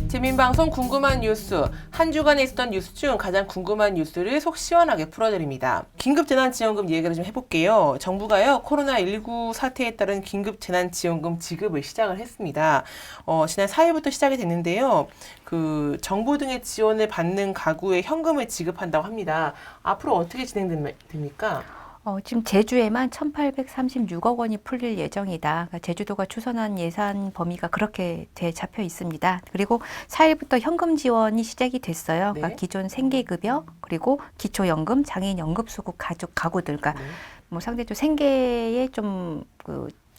재민방송 궁금한 뉴스, 한 주간에 있었던 뉴스 중 가장 궁금한 뉴스를 속 시원하게 풀어드립니다. 긴급재난지원금 얘기를 좀 해볼게요. 정부가요, 코로나19 사태에 따른 긴급재난지원금 지급을 시작을 했습니다. 지난 4일부터 시작이 됐는데요. 정부 등의 지원을 받는 가구에 현금을 지급한다고 합니다. 앞으로 어떻게 진행됩니까? 지금 제주에만 1,836억 원이 풀릴 예정이다. 그러니까 제주도가 추선한 예산 범위가 그렇게 잡혀 있습니다. 그리고 4일부터 현금 지원이 시작이 됐어요. 네. 그러니까 기존 생계급여, 그리고 기초연금, 장애인 연금수급 가구들, 그러니까 뭐 상대적으로 생계에 좀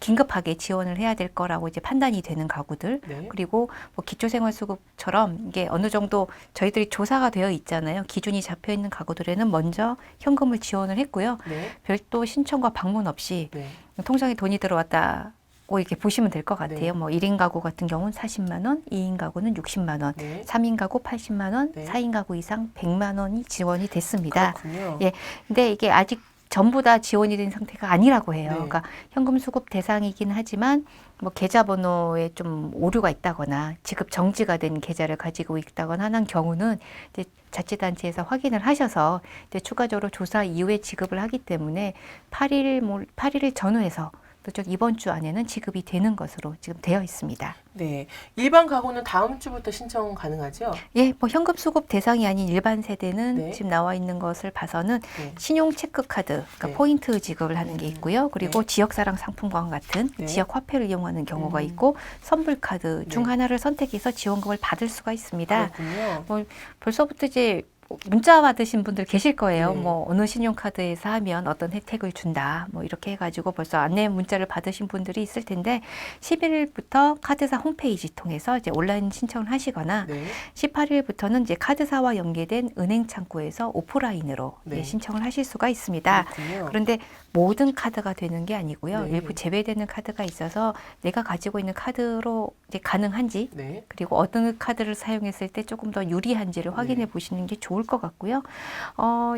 긴급하게 지원을 해야 될 거라고 이제 판단이 되는 가구들, 네. 그리고 뭐 기초생활수급처럼 이게 어느 정도 저희들이 조사가 되어 있잖아요. 기준이 잡혀 있는 가구들에는 먼저 현금을 지원을 했고요. 네. 별도 신청과 방문 없이 네. 통장에 돈이 들어왔다고 이렇게 보시면 될 것 같아요. 네. 뭐 1인 가구 같은 경우는 40만 원, 2인 가구는 60만 원, 네. 3인 가구 80만 원, 네. 4인 가구 이상 100만 원이 지원이 됐습니다. 그렇군요. 예. 근데 이게 아직 전부 다 지원이 된 상태가 아니라고 해요. 네. 그러니까 현금 수급 대상이긴 하지만 뭐 계좌번호에 좀 오류가 있다거나 지급 정지가 된 계좌를 가지고 있다거나 하는 경우는 이제 자치단체에서 확인을 하셔서 이제 추가적으로 조사 이후에 지급을 하기 때문에 8일을 전후해서 또 이번 주 안에는 지급이 되는 것으로 지금 되어 있습니다. 네. 일반 가구는 다음 주부터 신청 가능하죠? 예, 뭐 현금 수급 대상이 아닌 일반 세대는 네. 지금 나와 있는 것을 봐서는 네. 신용 체크 카드, 그러니까 네. 포인트 지급을 하는 게 있고요. 그리고 네. 지역사랑 상품권 같은 네. 지역 화폐를 이용하는 경우가 있고 선불 카드 중 네. 하나를 선택해서 지원금을 받을 수가 있습니다. 그렇군요. 뭐 벌써부터 이제 문자 받으신 분들 계실 거예요. 네. 뭐 어느 신용카드에서 하면 어떤 혜택을 준다. 뭐 이렇게 해가지고 벌써 안내 문자를 받으신 분들이 있을 텐데 11일부터 카드사 홈페이지 통해서 이제 온라인 신청을 하시거나 네. 18일부터는 이제 카드사와 연계된 은행 창구에서 오프라인으로 네. 신청을 하실 수가 있습니다. 그렇군요. 그런데 모든 카드가 되는 게 아니고요. 네. 일부 제외되는 카드가 있어서 내가 가지고 있는 카드로 이제 가능한지 네. 그리고 어떤 카드를 사용했을 때 조금 더 유리한지를 확인해 보시는 게 좋을 것 같고요.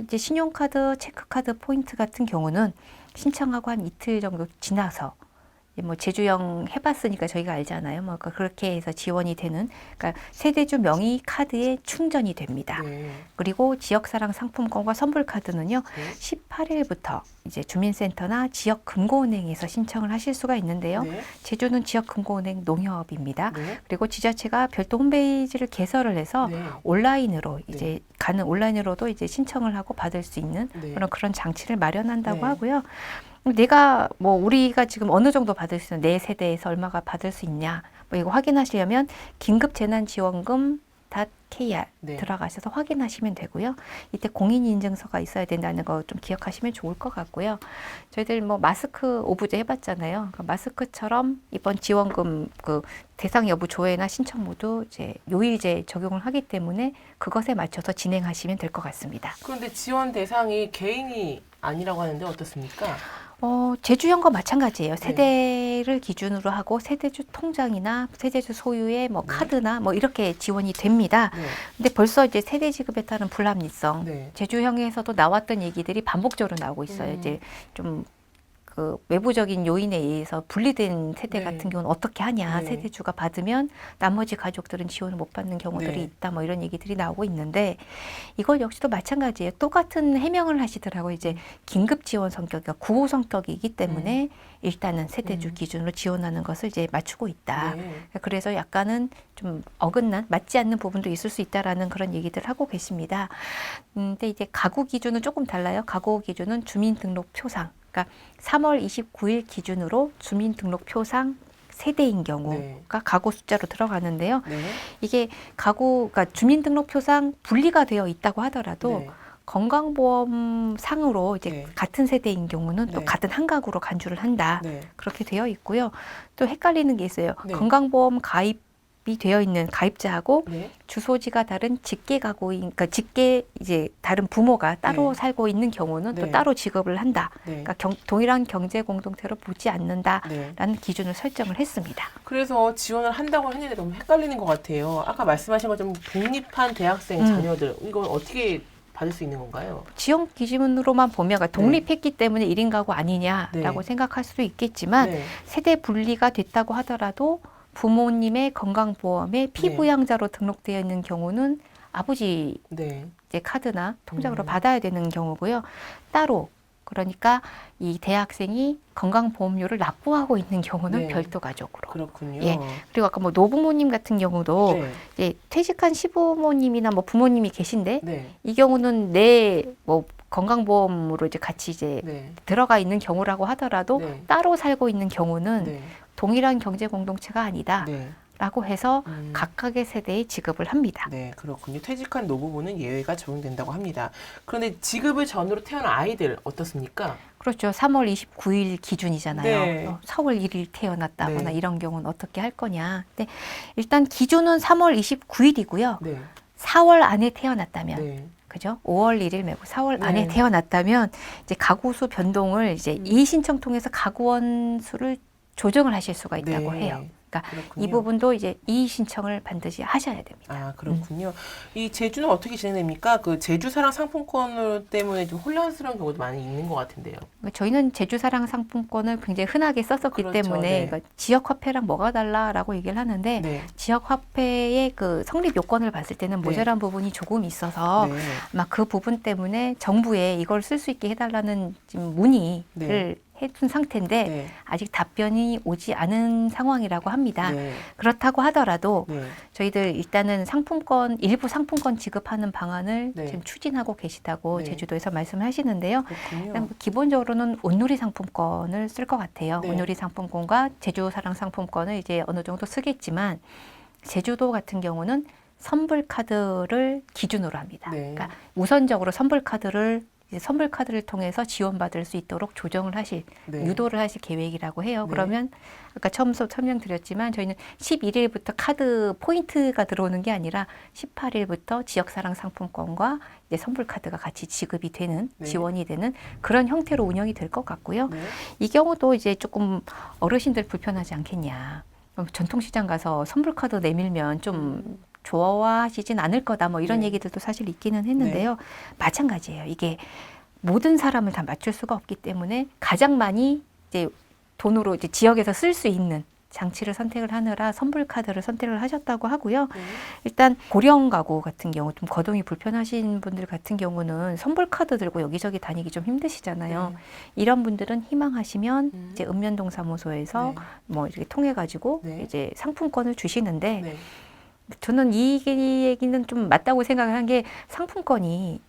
이제 신용카드, 체크카드, 포인트 같은 경우는 신청하고 한 이틀 정도 지나서 뭐 제주형 해봤으니까 저희가 알잖아요. 뭐 그렇게 해서 지원이 되는, 그러니까 세대주 명의 카드에 충전이 됩니다. 네. 그리고 지역사랑 상품권과 선불카드는요, 네. 18일부터 이제 주민센터나 지역금고은행에서 신청을 하실 수가 있는데요. 네. 제주는 지역금고은행 농협입니다. 네. 그리고 지자체가 별도 홈페이지를 개설을 해서 네. 온라인으로 이제 온라인으로도 이제 신청을 하고 받을 수 있는 네. 그런 장치를 마련한다고 네. 하고요. 우리가 지금 어느 정도 받을 수 있는 내 세대에서 얼마가 받을 수 있냐, 뭐 이거 확인하시려면 긴급재난지원금.kr 네. 들어가셔서 확인하시면 되고요. 이때 공인인증서가 있어야 된다는 거 좀 기억하시면 좋을 것 같고요. 저희들 뭐 마스크 오브제 해봤잖아요. 그러니까 마스크처럼 이번 지원금 대상 여부 조회나 신청 모두 이제 요일제 적용을 하기 때문에 그것에 맞춰서 진행하시면 될 것 같습니다. 그런데 지원 대상이 개인이 아니라고 하는데 어떻습니까? 제주형과 마찬가지예요. 세대를 기준으로 하고 세대주 통장이나 세대주 소유의 뭐 카드나 뭐 이렇게 지원이 됩니다. 네. 근데 벌써 이제 세대 지급에 따른 불합리성, 네. 제주형에서도 나왔던 얘기들이 반복적으로 나오고 있어요. 이제 좀 외부적인 요인에 의해서 분리된 세대 네. 같은 경우는 어떻게 하냐. 네. 세대주가 받으면 나머지 가족들은 지원을 못 받는 경우들이 네. 있다. 뭐 이런 얘기들이 나오고 있는데 이걸 역시도 마찬가지예요. 똑같은 해명을 하시더라고요. 이제 긴급 지원 성격이가 구호 성격이기 때문에 일단은 세대주 기준으로 지원하는 것을 이제 맞추고 있다. 네. 그래서 약간은 좀 어긋난 맞지 않는 부분도 있을 수 있다라는 그런 얘기들 하고 계십니다. 근데 이제 가구 기준은 조금 달라요. 가구 기준은 주민등록표상. 그러니까 3월 29일 기준으로 주민등록표상 세대인 경우가 네. 가구 숫자로 들어가는데요. 네. 이게 그러니까 주민등록표상 분리가 되어 있다고 하더라도 네. 건강보험 상으로 이제 네. 같은 세대인 경우는 또 네. 같은 한 가구로 간주를 한다. 네. 그렇게 되어 있고요. 또 헷갈리는 게 있어요. 네. 건강보험 가입이 되어 있는 가입자하고 네. 주소지가 다른 직계 가구인, 그러니까 직계 이제 다른 부모가 따로 네. 살고 있는 경우는 네. 또 따로 지급을 한다. 네. 그러니까 동일한 경제 공동체로 보지 않는다라는 네. 기준을 설정을 했습니다. 그래서 지원을 한다고 했는데 너무 헷갈리는 것 같아요. 아까 말씀하신 것처럼 독립한 대학생 자녀들 이건 어떻게 받을 수 있는 건가요? 지원 기준으로만 보면 그러니까 독립했기 때문에 1인 가구 아니냐라고 네. 생각할 수도 있겠지만 네. 세대 분리가 됐다고 하더라도 부모님의 건강보험에 피부양자로 등록되어 있는 경우는 아버지 네. 이제 카드나 통장으로 받아야 되는 경우고요. 따로 그러니까 이 대학생이 건강보험료를 납부하고 있는 경우는 네. 별도 가족으로. 그렇군요. 예. 그리고 아까 뭐 노부모님 같은 경우도 네. 이제 퇴직한 시부모님이나 뭐 부모님이 계신데 네. 이 경우는 내 뭐 건강보험으로 이제 같이 이제 네. 들어가 있는 경우라고 하더라도 네. 따로 살고 있는 경우는 네. 동일한 경제 공동체가 아니다. 네. 라고 해서 음. 각각의 세대에 지급을 합니다. 네, 그렇군요. 퇴직한 노부부는 예외가 적용된다고 합니다. 그런데 지급을 전으로 태어난 아이들 어떻습니까? 그렇죠. 3월 29일 기준이잖아요. 네. 4월 1일 태어났다거나 네. 이런 경우는 어떻게 할 거냐. 근데 일단 기준은 3월 29일이고요. 네. 4월 안에 태어났다면 네. 그죠? 5월 1일 말고 4월 네. 안에 태어났다면 이제 가구수 변동을 이제 이의신청 통해서 가구원 수를 조정을 하실 수가 있다고 네. 해요. 그러니까 그렇군요. 이 부분도 이제 이의 신청을 반드시 하셔야 됩니다. 아, 그렇군요. 이 제주는 어떻게 진행됩니까? 그 제주사랑 상품권 때문에 좀 혼란스러운 경우도 많이 있는 것 같은데요. 그러니까 저희는 제주사랑 상품권을 굉장히 흔하게 썼었기 그렇죠. 때문에 네. 그러니까 지역화폐랑 뭐가 달라라고 얘기를 하는데 네. 지역화폐의 그 성립 요건을 봤을 때는 모자란 부분이 조금 있어서 네. 아마 그 부분 때문에 정부에 이걸 쓸 수 있게 해달라는 지금 문의를 네. 해둔 상태인데 네. 아직 답변이 오지 않은 상황이라고 합니다. 네. 그렇다고 하더라도 네. 저희들 일단은 일부 상품권 지급하는 방안을 네. 지금 추진하고 계시다고 네. 제주도에서 말씀하시는데요. 그렇군요. 일단 기본적으로는 온누리 상품권을 쓸 것 같아요. 네. 온누리 상품권과 제주사랑 상품권을 이제 어느 정도 쓰겠지만 제주도 같은 경우는 선불카드를 기준으로 합니다. 네. 그러니까 우선적으로 선불카드를 통해서 지원받을 수 있도록 조정을 하실, 네. 유도를 하실 계획이라고 해요. 네. 그러면 아까 처음 설명드렸지만 저희는 11일부터 카드 포인트가 들어오는 게 아니라 18일부터 지역사랑 상품권과 이제 선불카드가 같이 지급이 되는, 네. 지원이 되는 그런 형태로 운영이 될 것 같고요. 네. 이 경우도 이제 조금 어르신들 불편하지 않겠냐. 전통시장 가서 선불카드 내밀면 좀 좋아하시진 않을 거다. 뭐 이런 네. 얘기들도 사실 있기는 했는데요. 마찬가지예요. 이게 모든 사람을 다 맞출 수가 없기 때문에 가장 많이 이제 돈으로 이제 지역에서 쓸 수 있는 장치를 선택을 하느라 선불카드를 선택을 하셨다고 하고요. 네. 일단 고령 가구 같은 경우 좀 거동이 불편하신 분들 같은 경우는 선불카드 들고 여기저기 다니기 좀 힘드시잖아요. 네. 이런 분들은 희망하시면 음. 이제 읍면동사무소에서 네. 뭐 이렇게 통해 가지고 네. 이제 상품권을 주시는데 네. 저는 이 얘기는 좀 맞다고 생각을 한 게 상품권이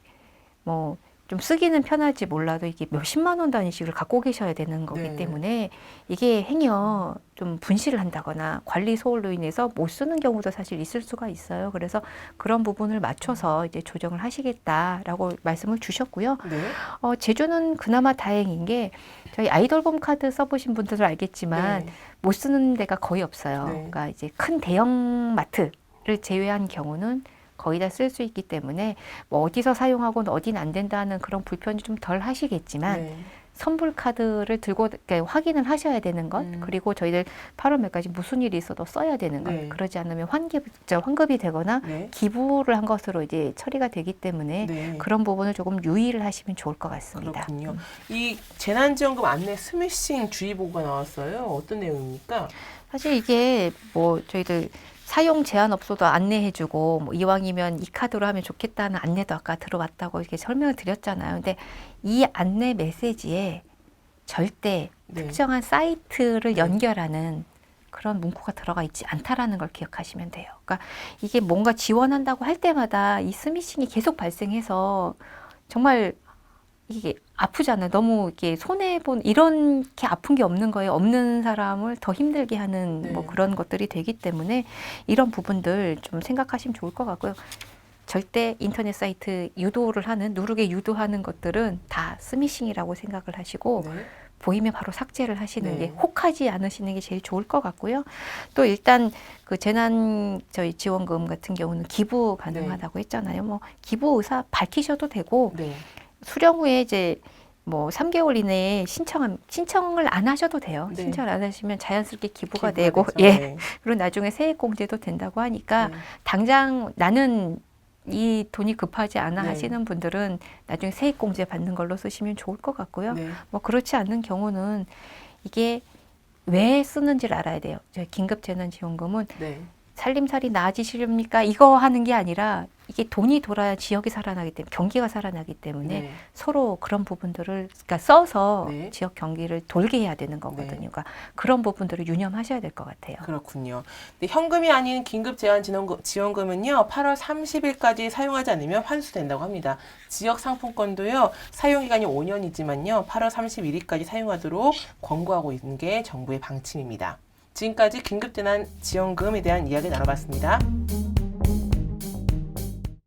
뭐 좀 쓰기는 편할지 몰라도 이게 몇십만 원 단위씩을 갖고 계셔야 되는 거기 네. 때문에 이게 행여 좀 분실을 한다거나 관리 소홀로 인해서 못 쓰는 경우도 사실 있을 수가 있어요. 그래서 그런 부분을 맞춰서 이제 조정을 하시겠다라고 말씀을 주셨고요. 네. 제주는 그나마 다행인 게 저희 아이돌봄 카드 써보신 분들은 알겠지만 네. 못 쓰는 데가 거의 없어요. 네. 그러니까 이제 큰 대형 마트를 제외한 경우는 거의 다 쓸 수 있기 때문에 뭐 어디서 사용하고는 어디는 안 된다는 그런 불편이 좀 덜 하시겠지만 네. 선불 카드를 들고 그러니까 확인을 하셔야 되는 것 그리고 저희들 8월 말까지 무슨 일이 있어도 써야 되는 것 네. 그러지 않으면 환급이 되거나 네. 기부를 한 것으로 이제 처리가 되기 때문에 네. 그런 부분을 조금 유의를 하시면 좋을 것 같습니다. 그렇군요. 이 재난지원금 안내 스미싱 주의보가 나왔어요. 어떤 내용입니까? 사실 이게 뭐 저희들 사용 제한 없어도 안내해주고 뭐 이왕이면 이 카드로 하면 좋겠다는 안내도 아까 들어왔다고 이렇게 설명을 드렸잖아요. 근데 이 안내 메시지에 절대 네. 특정한 사이트를 네. 연결하는 그런 문구가 들어가 있지 않다라는 걸 기억하시면 돼요. 그러니까 이게 뭔가 지원한다고 할 때마다 이 스미싱이 계속 발생해서 정말 이게 아프잖아요. 너무 이게 손해본 이렇게 아픈 게 없는 거예요. 없는 사람을 더 힘들게 하는 네. 뭐 그런 것들이 되기 때문에 이런 부분들 좀 생각하시면 좋을 것 같고요. 절대 인터넷 사이트 유도를 하는 누르게 유도하는 것들은 다 스미싱이라고 생각을 하시고 네. 보이면 바로 삭제를 하시는 네. 게 혹하지 않으시는 게 제일 좋을 것 같고요. 또 일단 그 재난 저희 지원금 같은 경우는 기부 가능하다고 했잖아요. 뭐 기부 의사 밝히셔도 되고 네. 수령 후에 이제 뭐 3개월 이내에 신청을 안 하셔도 돼요. 네. 신청을 안 하시면 자연스럽게 기부가 기부가 되고 되죠. 예. 네. 그리고 나중에 세액공제도 된다고 하니까 네. 당장 나는 이 돈이 급하지 않아 네. 하시는 분들은 나중에 세액공제 받는 걸로 쓰시면 좋을 것 같고요. 네. 뭐 그렇지 않는 경우는 이게 왜 쓰는지를 알아야 돼요. 저희 긴급재난지원금은 네. 살림살이 나아지시렵니까? 이거 하는 게 아니라 이게 돈이 돌아야 지역이 살아나기 때문에 경기가 살아나기 때문에 네. 서로 그런 부분들을 그러니까 써서 네. 지역 경기를 돌게 해야 되는 거거든요. 네. 그러니까 그런 부분들을 유념하셔야 될 것 같아요. 그렇군요. 근데 현금이 아닌 긴급재난지원금은요, 8월 30일까지 사용하지 않으면 환수된다고 합니다. 지역 상품권도요, 사용기간이 5년이지만요, 8월 31일까지 사용하도록 권고하고 있는 게 정부의 방침입니다. 지금까지 긴급재난지원금에 대한 이야기 나눠봤습니다.